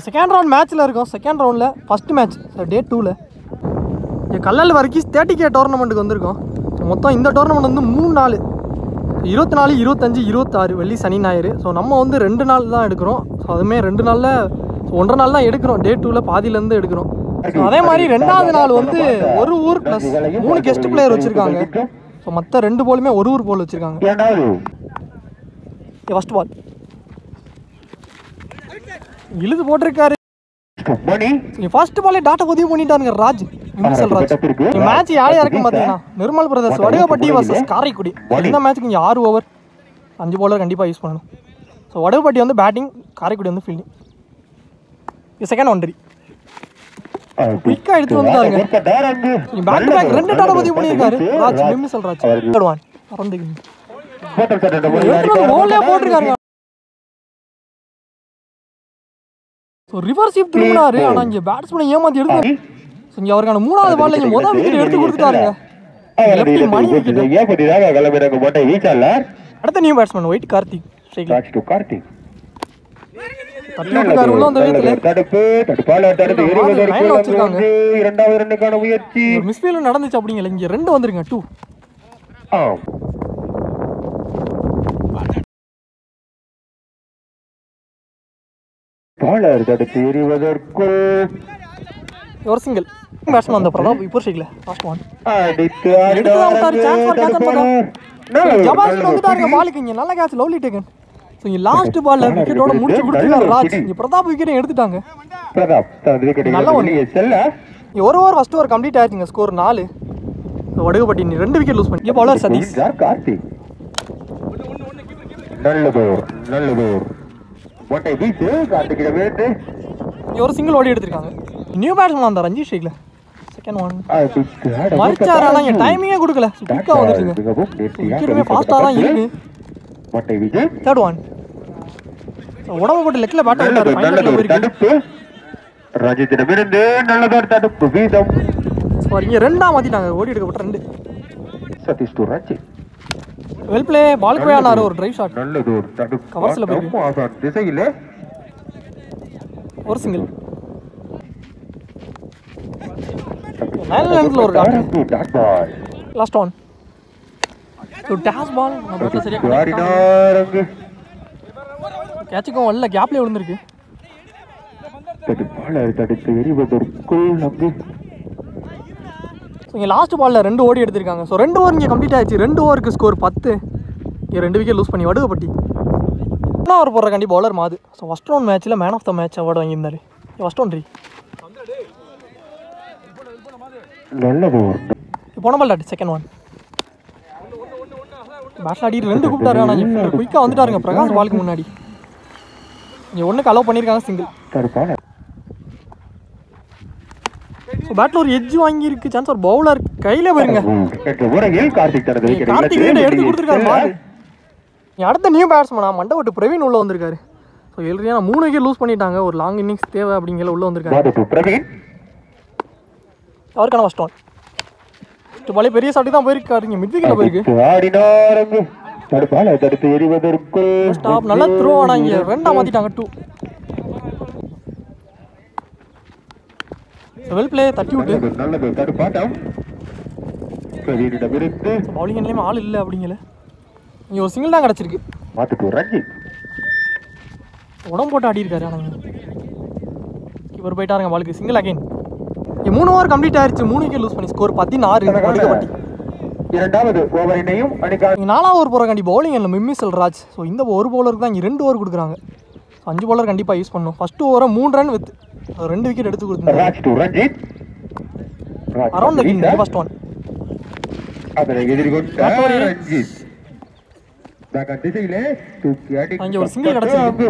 நீங்கள் second round மேட்ச்சில் இருக்கோம். செகண்ட் ரவுண்டில் ஃபஸ்ட்டு மேட்ச் டே 2ல் இங்கே கல்லல் வரைக்கும் 30K டோர்னமெண்ட்டுக்கு வந்திருக்கோம். ஸோ மொத்தம் இந்த டோர்னமெண்ட் வந்து 3 நாள், 24, 25, 26 வெள்ளி சனி ஞாயிறு. ஸோ நம்ம வந்து 2 நாள் தான் எடுக்கிறோம். ஸோ அதுவுமே 2 நாளில் 1.5 நாள் தான் எடுக்கிறோம். டே 2ல் பாதியிலேருந்து எடுக்கிறோம். ஸோ அதே மாதிரி 2வது நாள் வந்து ஒரு ஊர் ப்ளஸ் 3 கெஸ்ட் பிளேயர் வச்சுருக்காங்க. ஸோ மற்ற 2 போலுமே ஒரு ஊர் போல் வச்சுருக்காங்க. ஃபஸ்ட் பால் இழுது போட்டிருக்காரு. ஃபர்ஸ்ட் பாலே டாட்டா பதிவு பண்ணிட்டாருங்க ராஜ் விமசல் ராஜ். மேட்ச் யார் யாருக்கும் பார்த்தீங்கன்னா நிர்மல் பிரதர்ஸ் வடுகப்பட்டி வர்சஸ் காரைக்குடி. இந்த மேட்ச்சுக்கு இங்கே 6 ஓவர் 5 பவுலர் கண்டிப்பாக யூஸ் பண்ணணும். ஸோ வடுகப்பட்டி வந்து பேட்டிங், காரைக்குடி வந்து ஃபீல்டிங். இது செகண்ட் ஒன்றி குயிக்காக எடுத்து வந்துட்டாருங்க. பேக் டு பேக் 2 டாட்டா பதிவு பண்ணியிருக்காரு ராஜ் விமசல் ராஜ். தேர்ட் ஒன் போலே போட்டிருக்காருங்க. ஸோ ரிவர்ஸ் ஸ்வீப் திரும்பினாரு. ஆனால் இங்கே பேட்ஸ்மேனை ஏமாற்றி எடுத்தாரு. ஸோ இங்கே அவருக்கான 3வது பால்ல இங்கே முதல் விக்கெட் எடுத்து கொடுத்துட்டாருங்க. லெஃப்டி மணி விக்கெட். அடுத்த நியூ பேட்ஸ்மேன் ஒயிட் கார்த்திக். தட்டிவிட்டுக்காரு உள்ள அந்த வச்சிருக்காங்க. மிஸ்ஃபீல்ட் நடந்துச்சு அப்படிங்கல. இங்கே 2 வந்துருங்க 2. பாலர் தடுத்து எறிவதற்குள் ஒரு சிங்கிள் பேட்ஸ்மேன் அந்த பிரதாப் இப்போ ஸ்ட்ரைக்ல லாஸ்ட் ஒன் அடித்து சான்ஸ் ஃபார் கேட்ச் பண்ணா ஜபாஸ் வந்துட்டாருங்க பாலுக்கு. இங்க நல்ல கேட்ச் லவ்லி டேக்கன். ஸோ இங்கே லாஸ்ட் பால்ல விக்கெட்டோட முடிச்சு கொடுத்துருக்காரு ராஜ். இங்கே பிரதாப் விக்கெட்டை எடுத்துட்டாங்க. பிரதாப் தனது விக்கெட்டை நல்ல ஒன் செல்ல ஒரு ஓவர் ஃபர்ஸ்ட் ஓவர் கம்ப்ளீட் ஆயிடுச்சுங்க. ஸ்கோர் 4. வடுகப்பட்டி 2 விக்கெட் லூஸ் பண்ணி பவுலர் சதீஷ் கார்த்திக். நல்லதோர் மொட்டை வீச்சு கார்த்திகிட்ட வேண்டு ஒரு சிங்கிள் ஓடி எடுத்திருக்காங்க. நியூ பேட்ஸ்மேன் அந்த ரஞ்சித் ஷேக்ல செகண்ட் ஒன் மரிச்சார். ஆனால் இங்கே டைமிங்கே கொடுக்கல. குயிக்காக வந்துருச்சுங்க. விக்கெட்டுமே ஃபாஸ்ட்டாக தான் இருக்கு. மொட்டை வீச்சு தேர்ட் ஒன் உடம்பு போட்டு லெக்கில் பேட் பண்ணாரு. தடுப்பு ரஞ்சித்திடமிருந்து நல்லதோர் தடுப்பு வீதம். இங்கே 2ஆ மாற்றிட்டாங்க. ஓடி எடுக்கப்பட்ட 2. Satish to Ranjith well play. Ball போயானாரு ஒரு டிரைவ் ஷாட். நல்லதோர் தடுப்பு கவர்ஸ்ல போயிருக்கு. ஆசான் திசையிலே ஒரு சிங்கிள். நல்ல லென்த்ல ஒரு dot ball. Last one toss ball. நம்ம சரியா ஆடினாரங்க. கேட்சுக்கும் வல்ல கேப்ல விழுந்திருக்கு. பாலர் தடுத்து எறிவதற்குள் அங்கு ஸோ இங்கே லாஸ்ட் பாலில் 2 ஓடி எடுத்திருக்காங்க. ஸோ 2 ஓவர் இங்கே கம்ப்ளீட் ஆயிடுச்சு. 2 ஓவருக்கு ஸ்கோர் 10. இங்கே 2 விக்கெட் லூஸ் பண்ணி வடுகப்பட்டி 1 ஓவர் போடுற கண்டி bowler Madhu. So first round மேட்ச்சில் man of the match award வாங்கியிருந்தாரு. ஃபஸ்ட் ஒன்றி நல்லது. போன பால் டாட் செகண்ட் ஒன் பேட்டில் ஆடிட்டு 2 கூப்பிட்டாரு. ஆனால் குயிக்காக வந்துட்டாருங்க பிரகாஷ் பாலுக்கு முன்னாடி. இங்கே 1க்கு அலோவ் பண்ணியிருக்காங்க சிங்கிள். ஸோ பேட்டில் ஒரு எட்ஜ் வாங்கியிருக்கு. சான்ஸ் ஒரு பவுலர் கையில் போயிருங்க. கார்த்திக் எடுத்து கொடுத்துருக்காரு பால். அடுத்த நியூ பேட்ஸ்மேனா மண்டபட்டு பிரவீன் உள்ளே வந்திருக்காரு. ஸோ எழுதியா 3 விக்கெட் லூஸ் பண்ணிட்டாங்க. ஒரு லாங் இன்னிங்ஸ் தேவை அப்படிங்கிற உள்ளே வந்திருக்காரு. அவருக்கான ஃபர்ஸ்ட் ஒன் பாலே பெரிய சாட்டி தான் போயிருக்காரு. இங்கே மிட் விக்கெட்டில் போயிருக்கு. ஸ்டாப் நல்லா த்ரோ. ஆனால் இங்கே 2ஆ மாற்றிட்டாங்க 2. Well play. தட்டி விட்டு பவுலிங் எண்ணிலையுமே ஆள் இல்லை அப்படிங்கல. இங்கே ஒரு சிங்கிள் தான் கிடச்சிருக்கு. உடம்பு போட்டு ஆடி இருக்காரு. ஆனால் இவர் போயிட்டாருங்க பாலுக்கு சிங்கிள் அகைன். இங்கே 3 ஓவர் கம்ப்ளீட் ஆயிடுச்சு. 3 விக்கெட் லூஸ் பண்ணி ஸ்கோர் 16. வடுகப்பட்டி 2வது ஓவரினையும் 4ஆவது ஓவர் போகிறக்காண்டி பவுலிங் இல்லை மிம்மிசல் ராஜ். ஸோ இந்த ஒரு பவுலருக்கு தான் இங்கே 2 ஓவர் கொடுக்குறாங்க. ஸோ 5 பவுலர் கண்டிப்பாக யூஸ் பண்ணணும். ஃபர்ஸ்ட் ஓவரை 3 ரன் வித் 2 விக்கெட் எடுத்து கொடுத்துருந்தாங்க. அரௌண்ட் த ஃபர்ஸ்ட் ஒன் அங்கே ஒரு சிங்கிள் கிடச்சிருக்கு.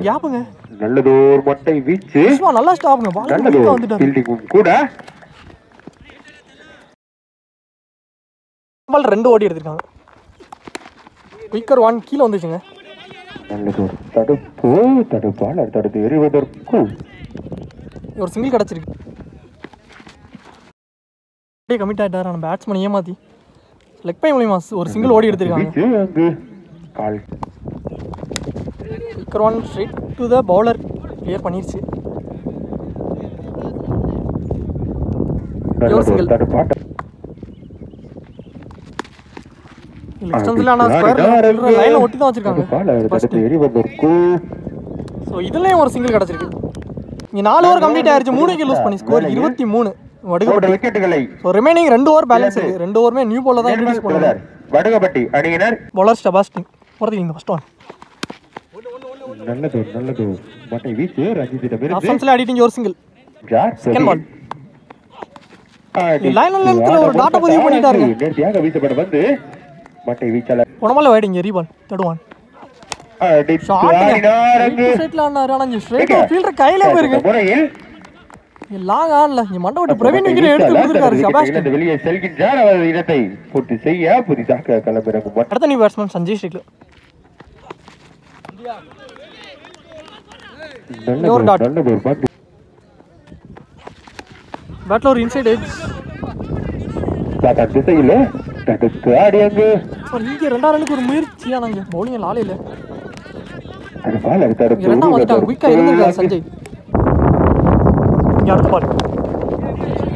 கேப்புங்க. நல்லதோர் மொட்டை வீச்சு. நல்லா ஸ்டாப்ங்க. பால் வந்துட்டாரு கூட. பால் 2 ஓடி எடுத்திருக்காங்க. குயிக்கர் 1 கீழே வந்துச்சுங்க. நல்லதோர் தடுப்பாளர் தடுத்து எறிவதற்குள் ஒரு சிங்கிள் கிடச்சிருக்கு. கமிட் ஆகிட்டார். ஆனால் பேட்ஸ்மேன் ஏமாற்றி லெக் பை மூலியமா ஒரு சிங்கிள் ஓடி எடுத்திருக்காங்க. Quicker one straight to the bowler clear பண்ணிருச்சு. ஒரு சிங்கிள் எக்ஸ்டென்ஷன்ல ஆனா ஸ்கொயர்ல லைன்ல ஒட்டி தான் வச்சிருக்காங்க. சோ இதுலயும் ஒரு சிங்கிள் கிடைச்சிருக்கு. இங்க 4 ஓவர் கம்ப்ளீட் ஆயிருச்சு. 3 விக்கெட் லூஸ் பண்ணி ஸ்கோர் 23 வடுகப்பட்டி விக்கெட்டுகளை. சோ ரிமைனிங் 2 ஓவர் பேலன்ஸ் இருக்கு. 2 ஓவருமே நியூ பால்ல தான் இன்ட்ரோ듀ஸ் பண்ணுவாங்க. வடுகப்பட்டி அணியினர் பவுலர் செபாஸ்டின் போறது இந்த ஃபர்ஸ்ட் ஒன். நல்லது மட்டை வீச்சு ரஞ்சித்திடம் ஆப்ஷன்ஸ்ல அடிட்டிங் ஒரு சிங்கிள். செகண்ட் பால் லைன் லென்த்ல ஒரு டாட்டா பதிவு பண்ணிட்டாருங்க. நேர்த்தியாக வீசப்பட வந்து மட்டை வீச்சாளர் போனமால வைடிங்க ரீபால் தடுவான். செட்ல ஆனாரு. ஆனா ஸ்ட்ரைட் ஃபீல்டர் கையில போயிருக்கு. முறையில் லாங் ஆன்ல இந்த மண்டபத்து பிரவீன் விக்கெட் எடுத்து கொடுத்திருக்காரு செபாஸ்டின். வெளியே செல்கின்றார். அவர் இடத்தை பூர்த்தி செய்ய புதிதாக களமிறங்கும் அடுத்த நியூ பேட்ஸ்மேன் சஞ்சய் ஸ்ரீக்ல. ஒரு டாட் பேட்ல ஒரு இன்சைட் எட்ஜ் டாட் திசையிலே தடுத்து ஆடியங்க. இங்க 2 ரன்னுக்கு ஒரு முயற்சி. ஆனாங்க பவுலிங் ஆளே இல்ல. அது பால் தடுத்து இரண்டாம் வந்துட்டாங்க. குயிக்கா இருந்திருக்காரு சஞ்சய். இங்க அடுத்த பால்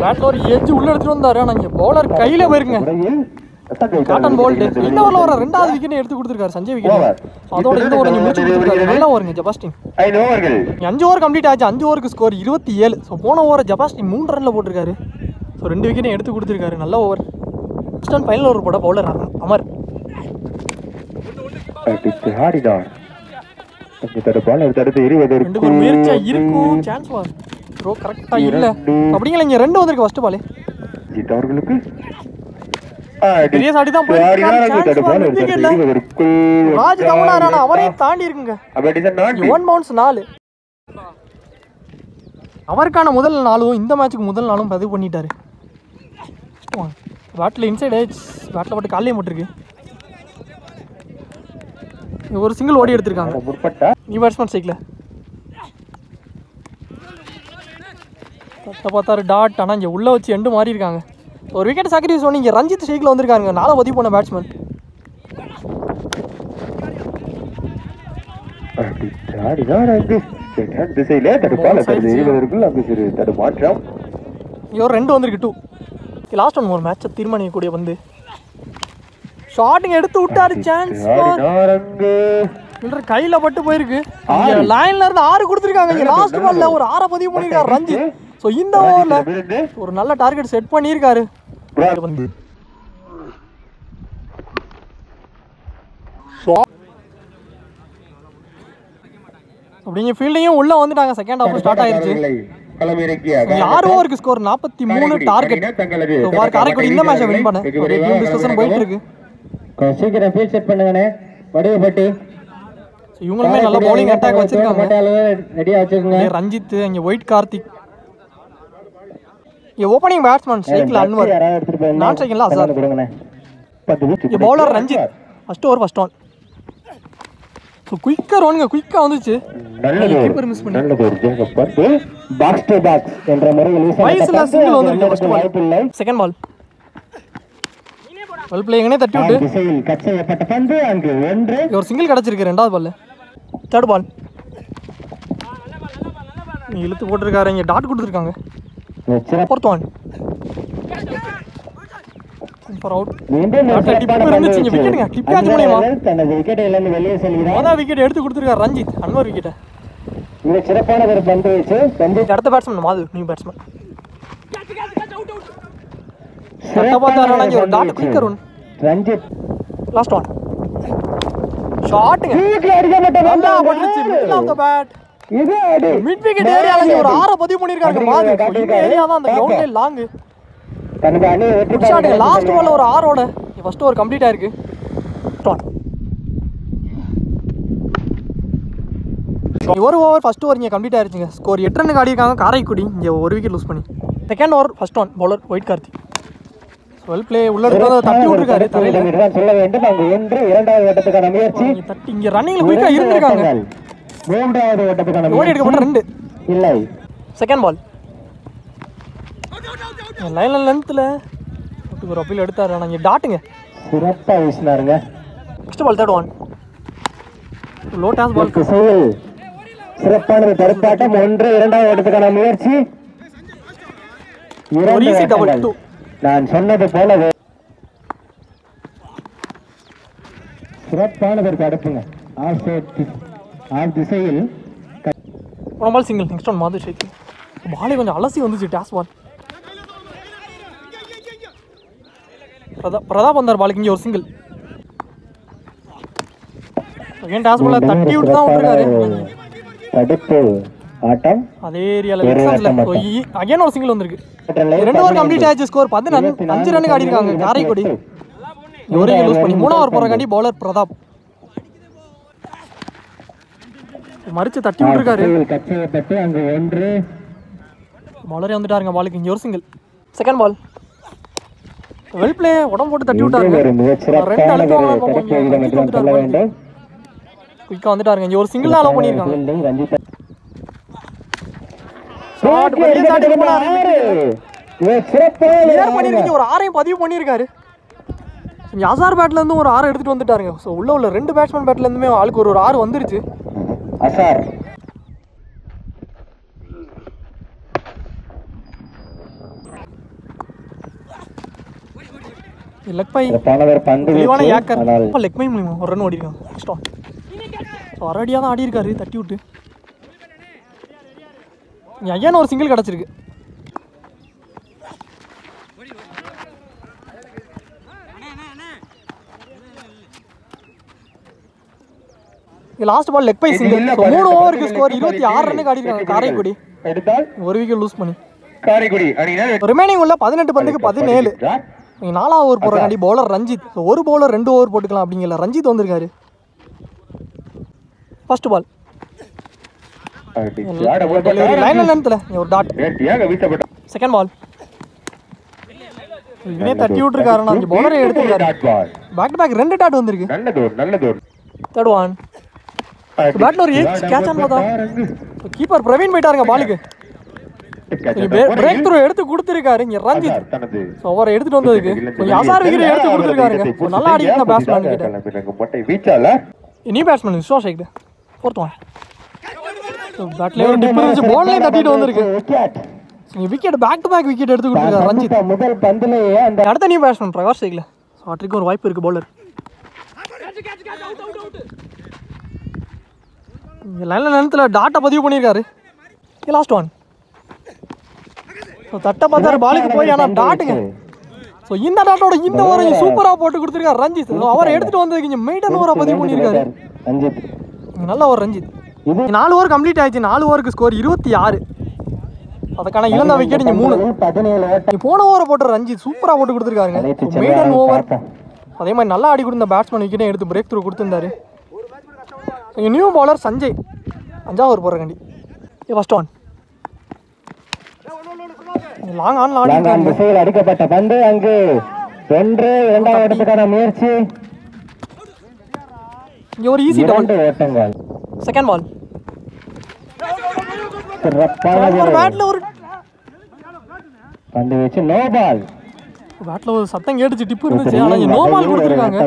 பேட்ல ஒரு எட்ஜ் உள்ள எடுத்துட்டு வந்தாரு. ஆனாங்க பவுலர் கையில போயிருங்க. காட்டன் போல்ட் இந்த ஓவர்ல வர ரெண்டாவது விக்கெட் எடுத்து கொடுத்திருக்காரு சஞ்சய் விக்கெட். அதோட இந்த ஓவர் முடிச்சு கொடுத்திருக்காரு. நல்லா ஓவருங்க ஜபாஸ்டின். 5 ஓவர்கள் 5 ஓவர் கம்ப்ளீட் ஆச்சு. 5 ஓவருக்கு ஸ்கோர் 27. சோ போன ஓவர் ஜபாஸ்டின் 3 ரன்ல போட்டிருக்காரு. சோ 2 விக்கெட் எடுத்து கொடுத்திருக்காரு. நல்ல ஓவர். ஃபர்ஸ்ட் ஃபைனல் ஓவர் போட பவுலர் அமர் அடித்து ஆடினார். அந்த பால் தடுத்து எறிவதற்கு ரெண்டு முயற்சியா இருக்கும். சான்ஸ் வா ப்ரோ கரெக்ட்டா இல்ல. அப்படிங்கல இங்க 2 வந்திருக்கு ஃபர்ஸ்ட் பால். ஜித் அவர்களுக்கு பெரிய சாடி தான் போயிருக்கு. ராஜ் தவனாரான அவரே தாண்டி இருக்குங்க. 1 பவுன்ஸ் 4. அவருக்கான முதல் நாளும் இந்த மேட்சுக்கு முதல் நாளும் பதிவு பண்ணிட்டாரு. பேட்டில் இன்சைட் ஏஜ் பேட்டில் போட்டு காலையும் போட்டிருக்கு. ஒரு சிங்கிள் ஓடி எடுத்திருக்காங்க. நீ பேட்ஸ்மேன் ஸ்ட்ரைக்ல பார்த்தாரு டாட். ஆனால் இங்கே உள்ளே வச்சு எண்டு மாறி இருக்காங்க. ஒரு விக்கெட் சாக்ரிஃபைஸ் பண்ணி இங்கே ரஞ்சித் ஸ்ட்ரைக்கில் வந்திருக்காங்க. 4 பதிவு போன பேட்ஸ்மேன். இவர் 2 வந்திருக்கு 2. லாஸ்ட் ஒன் ஒரு மேட்சை தீர்மானிக்கக்கூடிய வந்து ஷாட்டிங் எடுத்து விட்டாரு. சான்ஸ் கையில பட்டு போயிருக்கு. லைன்ல இருந்து 6 கொடுத்துருக்காங்க. லாஸ்ட் பால்ல ஒரு 6 பதிவு பண்ணிருக்காரு ரஞ்சித். ஸோ இந்த ஓவர்ல ஒரு நல்ல டார்கெட் செட் பண்ணியிருக்காரு. அப்படிங்க ஃபீல்டையும் உள்ள வந்துட்டாங்க. செகண்ட் ஹாஃப் ஸ்டார்ட் ஆயிருச்சு. 6 ஓவருக்கு ஸ்கோர் 43 டார்கெட். காரைக்குடி இந்த மேட்சை வின் பண்ண ஒரு டீம் டிஸ்கஷன் போயிட்டு இருக்கு. சீக்கிரம் ஃபீல்ட் செட் பண்ணுங்கனே வடுகப்பட்டி. இவங்களுமே நல்ல பவுலிங் அட்டாக் வச்சிருக்காங்க. ரெடியா வச்சிருக்காங்க. ரஞ்சித் இங்க ஒயிட் கார்த்திக். ये ओपनिंग बैट्समैन स्ट्राइकல அன்வர். நான் ஸ்ட்ரைக்கல்ல அசார். ये bowler Ranjith. First over first on. So குயிக்கா ரோனுங்க குயிக்கா வந்துச்சு. நல்ல கீப்பர் மிஸ் பண்ணி. நல்ல ஒரு ஜெக பந்து பாக்ஸ் டு பாக்ஸ் என்ற முறையில் வீசப்பட்ட சிங்கிள் வந்திருக்கு first ball. Second ball well பிளேயிங்னே தட்டி விட்டு திசையில் கட் செய்யப்பட்ட பந்து அங்கு ஒன்று. ஒரு சிங்கிள் கிடைச்சிருக்கு ரெண்டாவது பால்ல. தேர்ட் பால் இழுத்து போட்டுருக்காரு. இங்க டாட் கொடுத்துருக்காங்க. fourth one for out. இருந்துச்சு இங்க விக்கெட்டுங்க. கிளிப் ஆச்சு மூலமா தனது விக்கெட்டை இழந்து வெளியே செல்கிறார். முதல் விக்கெட் எடுத்து கொடுத்திருக்காரு ரஞ்சித். அன்வர் விக்கெட். இந்த சிறப்பான ஒரு பந்து வீச்சு. அடுத்த பேட்ஸ்மேன் மாது நியூ பேட்ஸ்மேன். சட்டபாத்தாரான ஒரு dot quicker one. Ranjith last one ஷாட்ங்க. அடிக்கப்பட்ட நல்லா பட்டுச்சு. Middle of the bat. இது அடி மிட் விக்கெட் ஏரியால ஒரு 6 பதிவு பண்ணிருக்காங்க மாது. இந்த ஏரியா தான் அந்த கிரவுண்ட்ல லாங். தனது அணி வெற்றி ஷாட் லாஸ்ட் பால்ல ஒரு 6 ஓட ஃபர்ஸ்ட் ஓவர் கம்ப்ளீட் ஆயிருக்கு. ஒரு ஓவர் ஃபர்ஸ்ட் ஓவர் இங்கே கம்ப்ளீட் ஆயிருச்சுங்க. ஸ்கோர் 8 ரன்னுக்கு ஆடி இருக்காங்க காரைக்குடி. இங்கே ஒரு விக்கெட் லூஸ் பண்ணி. Second over first one bowler white Karthik. Well play உள்ள எடுத்து தட்டி விட்டுருக்காரு தலையில. சொல்ல வேண்டும் அங்கு ஒன்று இரண்டாவது ஓட்டத்துக்கான முயற்சி. தட்டி இங்கே ரன்னிங்ல குயிக்கா இருந்திருக்காங்க. மூன்றாவது ஓட்டத்துக்கான ஓடி எடுக்கப்பட்ட 2 இல்லை. செகண்ட் பால் லைன்ல லென்த்ல ஒரு அப்பீல் எடுத்தாரு. ஆனால் இங்கே டாட்டுங்க சிறப்பாக வீசினாருங்க. Next ball third one low toss ball. திசையில் சிறப்பான தடுப்பாட்டம். 1 2வது ஓட்டத்துக்கான முயற்சி. ஒரு ஈஸி டபுள் 2. நான் சொன்னது போலவே சிறப்பானதற்கு அடுப்புங்க. ஆஃப் திசையில் ஒரு பால் சிங்கிள். நெக்ஸ்ட் ஒன் மாதிரி ஷேக். பாலே கொஞ்சம் அலசி வந்துச்சு டாஸ் பால். பிரதாப் வந்தார் பாலுக்கு. இங்கே ஒரு சிங்கிள். அகைன் டாஸ் பால தட்டி விட்டு தான் விட்டுருக்காரு. தடுப்பு ஆட்டம் அதே ஏரியால எக்ஸாம்ஸ்ல அகைன் ஒரு சிங்கிள் வந்திருக்கு. 2 ஓவர் கம்ப்ளீட் ஆச்சு. ஸ்கோர் 5 ரன்னுக்கு ஆடி இருக்காங்க காரைக்குடி. ஒரு லூஸ் பண்ணி 3 ஓவர் போறக்காண்டி பவுலர் பிரதாப் மறிச்சு தட்டி விட்டுருக்காரு. பவுலரே வந்துட்டாருங்க பாலுக்கு. இங்கே ஒரு single. Second ball. Well play. உடம்பு போட்டு தட்டி விட்டாருங்க. 2 அழுத்துவாங்க. குயிக்கா வந்துட்டாருங்க. இங்கே ஒரு சிங்கிள் தான் அலோவ் பண்ணியிருக்காங்க. ஒரு 6 பதிவு பண்ணியிருக்காரு. யாசார் பேட்ல இருந்து ஒரு 6 எடுத்துட்டு வந்துட்டாருங்க. ஸோ உள்ள 2 பேட்ஸ்மேன் பேட்ல இருந்துமே ஆளுக்கு ஒரு 6 வந்துருச்சு. அசார் லெக் பை தெளிவான யாக்கர். லெக் பை மூலியமா ஒரு ரன் ஓடி இருக்காங்க. கஷ்டம். ஸோ அரடியாக தான் ஆடி இருக்காரு தட்டி விட்டு. ஐயான ஒரு சிங்கிள் கிடச்சிருக்கு. Last ball leg bye single. 3 ஓவருக்கு ஸ்கோர் 26 ரன்னுக்கு ஆடி இருக்காங்க காரைக்குடி. ஒரு விக்கெட் லூஸ் பண்ணி காரைக்குடி ரிமைனிங் உள்ள 18 பந்துக்கு 17. 4வது ஓவர் போடுறாண்டி பவுலர் ரஞ்சித். ஒரு பவுலர் 2 ஓவர் போட்டுக்கலாம் அப்படிங்கல ரஞ்சித் வந்திருக்காரு. ஃபர்ஸ்ட் பால் லைன் லென்த்ல ஒரு டாட். செகண்ட் பால் இவனே தட்டி விட்டுருக்காருன்னா அந்த பவுலரை எடுத்துருக்காரு. பேக் டு பேக் 2 டாட் வந்திருக்கு. தேர்ட் ஒன் பேட்ல ஒரு கேட்ச் ஆன் பார்த்தா கீப்பர் பிரவீன் போயிட்டாருங்க பாலுக்கு. பிரேக் த்ரூ எடுத்து கொடுத்துருக்காரு இங்க ரஞ்சித். ஸோ அவரை எடுத்துட்டு வந்ததுக்கு கொஞ்சம் அசார் விக்கெட் எடுத்து கொடுத்துருக்காருங்க. நல்லா ஆடி இருந்த பேட்ஸ்மேன் கிட்ட. இனி பேட்ஸ்மேன் விஸ்வாஸ் ஃபோர்த் ஒன். பேட்ல ஒரு டிப் இருந்துச்சு. பால்லையும் தட்டிட்டு வந்திருக்கு. Wicket back to back wicket எடுத்து கொடுத்துருக்காரு ரஞ்சித். முதல் பந்திலேயே அந்த அடுத்த நியூ பேட்ஸ்மேன் பிரகாஷ் சேக்ல. ஸோ அட்ரிக்கு ஒரு வாய்ப்பு இருக்கு பவுலர். லைன்ல நேரத்தில் டாட்டை பதிவு பண்ணியிருக்காரு. Last one. ஸோ தட்டை பார்த்தாரு பாலுக்கு போய் ஆனால் டாட்டுங்க. ஸோ இந்த டாட்டோட இந்த ஓவரையும் சூப்பராக போட்டு கொடுத்துருக்காரு ரஞ்சித். அவரை எடுத்துட்டு வந்ததுக்கு இங்கே மெயின்டன் ஓவராக பதிவு பண்ணியிருக்காரு ரஞ்சித். நல்ல ஓவர் ரஞ்சித். 4 ஓவர் கம்ப்ளீட் ஆயிடுச்சு. 4 ஓவருக்கு ஸ்கோர் 26. அதுக்கான இழந்த விக்கெட் இங்கே 3. போன ஓவரை போட்டு ரஞ்சித் சூப்பராக போட்டு கொடுத்துருக்காருங்க. மெயின்டன் ஓவர் அதே மாதிரி நல்லா ஆடி கொடுத்த பேட்ஸ்மேன் விக்கெட்டே எடுத்து பிரேக் த்ரூ கொடுத்துருந்தாரு. இங்கே நியூ பவுலர் சஞ்சய் 5வது ஓவர் போடுறக்காண்டி. ஃபர்ஸ்ட் ஒன் லாங் ஆன் அடிக்கப்பட்ட பந்து. அங்கு 1 2வது இடத்துக்கான முயற்சி. இங்கே ஒரு ஈஸி டபுள். செகண்ட் பால் பேட்ல ஒரு பந்து வச்சு நோ பால். பேட்ல ஒரு சத்தம் கேட்டுச்சு. டிப் இருந்துச்சு. ஆனால் நோ பால் கொடுத்துருக்காங்க.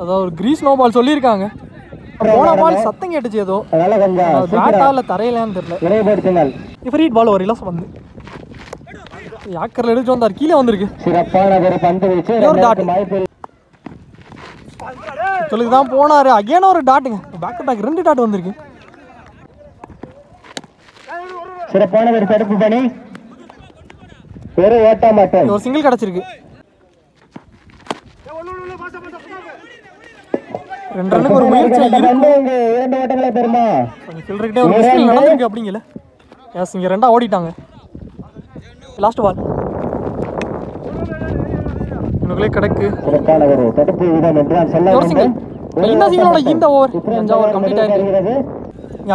அதாவது ஒரு கிரீஸ் நோ பால் சொல்லியிருக்காங்க. போன பால் சத்தம் கேட்டுச்சு ஏதோ. பேட்டால தரையிலான்னு தெரியல. இஃபரீட் பால் ஒரு இலசம் வந்து யாக்கர்ல எடுத்து வந்தார். கீழே வந்திருக்கு. சொல்லுக்கு தான் போனாரு. அகைன் ஒரு டாட்டுங்க. பேக் டு பேக் 2 டாட் வந்திருக்கு. சிறப்பான ஒரு தடுப்பு பணி. ஒரு சிங்கிள் கிடைச்சிருக்கு. 2 ரன்னுக்கு ஒரு முயற்சி நடந்திருக்கு அப்படிங்கல. எஸ் இங்க 2 ஓடிட்டாங்க. லாஸ்ட் பால் இவங்களே கிடக்கு. இந்த சிங்கிளோட இந்த ஓவர் 5 ஓவர் கம்ப்ளீட் ஆயிருக்கு.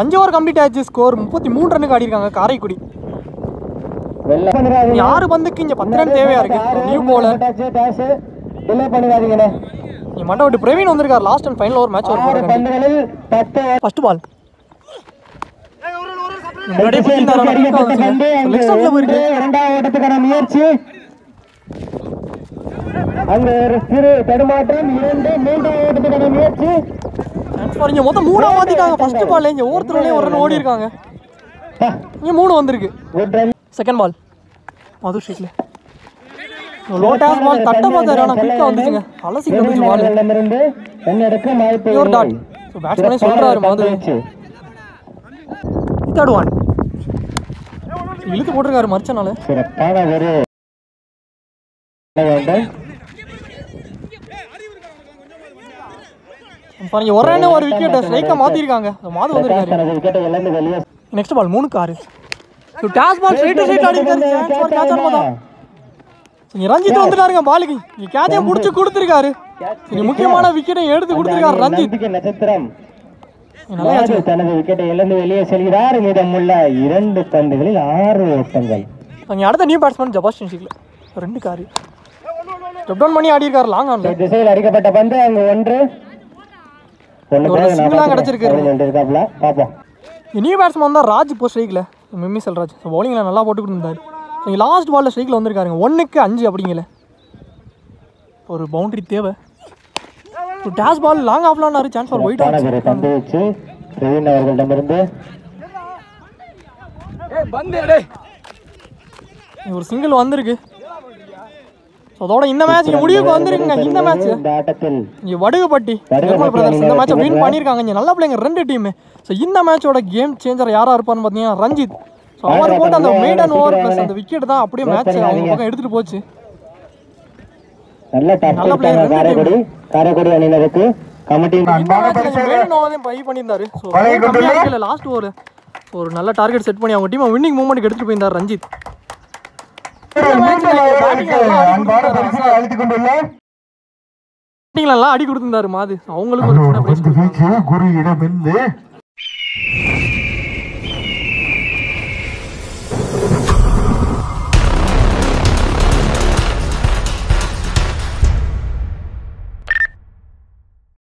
5 ஓவர் கம்ப்ளீட் ஆயிடுச்சு. ஸ்கோர் 33 ரன்னுக்கு ஆடி இருக்காங்க காரைக்குடி. 6 பந்துக்கு இங்க 10 ரன் தேவையா இருக்கு. நியூ பவுலர் நீ மண்ட விட்டு பிரவீன் வந்திருக்காரு. Last and final over match over. First ball முயற்சி. அங்க ஒரு சிறு தடுமாற்றம். 2 3 ஓட்டத்துக்கான முயற்சி. இங்க மொத்தம் 3 மாத்திட்டாங்க. ஃபர்ஸ்ட் பால் இங்க ஒவ்வொருத்தருலயும் ஒரு ரன் ஓடி இருக்காங்க. இங்க 3 வந்திருக்கு. செகண்ட் பால் மது ஸ்ட்ரைக்ல லோ டாஸ் பால் தட்ட பார்த்தாரு. ஆனா குயிக்கா வந்துச்சுங்க. அலசிட்டு வந்துச்சு பால். ஒரு டாட். ஸோ பேட்ஸ்மேனே சொல்றாரு மது. தேர்ட் ஒன் இழுத்து போட்டிருக்காரு மர்ச்சனால. பாருங்க ஒரு ரன் ஒரு விக்கெட் ஸ்ட்ரைக்கா மாத்திருக்காங்க. மாது வந்திருக்காரு. Next ball 3-6. So toss ball straight ஆடிருக்காரு. சான்ஸ் ஃபார் கேட்ச் ஆன் பார்த்தா இங்க ரஞ்சித் வந்துட்டாருங்க பாலுக்கு. இங்க கேட்சையும் புடிச்சு கொடுத்திருக்காரு. இங்க முக்கியமான விக்கெட்டை எடுத்து கொடுத்திருக்காரு ரஞ்சித். தனது விக்கெட்டை இழந்து வெளியே செல்கிறார். மீதமுள்ள 2 பந்துகளில் 6 ஓட்டங்கள். அங்க அடுத்த நியூ பேட்ஸ்மேன் ஜபாஸ்டின் ஷிக்ல 2 காரி ஸ்டெப் டவுன் பண்ணி ஆடி இருக்காரு லாங் ஆன்ல. திசையில் அடிக்கப்பட்ட பந்து அங்க ஒன்று சிங்கிளா கிடைச்சிருக்காரு. பாப்போம். நியூ பேட்ஸ்மேன் தான் ராஜ் இப்போ ஸ்ட்ரைக்ல மிம்மி செல்ராஜ். பவுலிங்ல நல்லா போட்டு கொடுத்தாரு. இங்க லாஸ்ட் பால்ல ஸ்ட்ரைக்ல வந்திருக்காருங்க. 1க்கு 5 அப்படிங்கல ஒரு பவுண்டரி தேவை. டாஸ் பால் லாங் ஆஃப்லானாரு. சான்ஸ் ஃபார் ஒயிட் ஆஃப் தந்துச்சு பிரவீன் அவர்களிடமிருந்து. ஒரு சிங்கிள் வந்திருக்கு. அதோட இந்த மேட்ச் முடிவுக்கு வந்திருக்குங்க. இந்த மேட்ச் இங்க வடுகப்பட்டி நிர்மல் பிரதர்ஸ் இந்த மேட்சை வின் பண்ணியிருக்காங்க. இங்க நல்ல பிள்ளைங்க 2 டீம். ஸோ இந்த மேட்சோட கேம் சேஞ்சர் யாரா இருப்பான்னு பார்த்தீங்கன்னா ரஞ்சித். ஸோ அவர் போட்டு அந்த மெய்டன் ஓவர் பிளஸ் அந்த விக்கெட் தான் அப்படியே மேட்ச் அவங்க பக்கம் எடுத்துட்டு போச்சு. நல்ல பிளேயர் காரைக்குடி அணியினருக்கு கமிட்டி பை பண்ணியிருந்தாரு. லாஸ்ட் ஒரு நல்ல டார்கெட் செட் பண்ணி அவங்க டீம் வின்னிங் மூமெண்ட்டுக்கு எடுத்துட்டு போயிருந்தார் ரஞ்சித். அடி கொடுத்திருந்தாரு மாது. அவங்களுக்கு ஒரு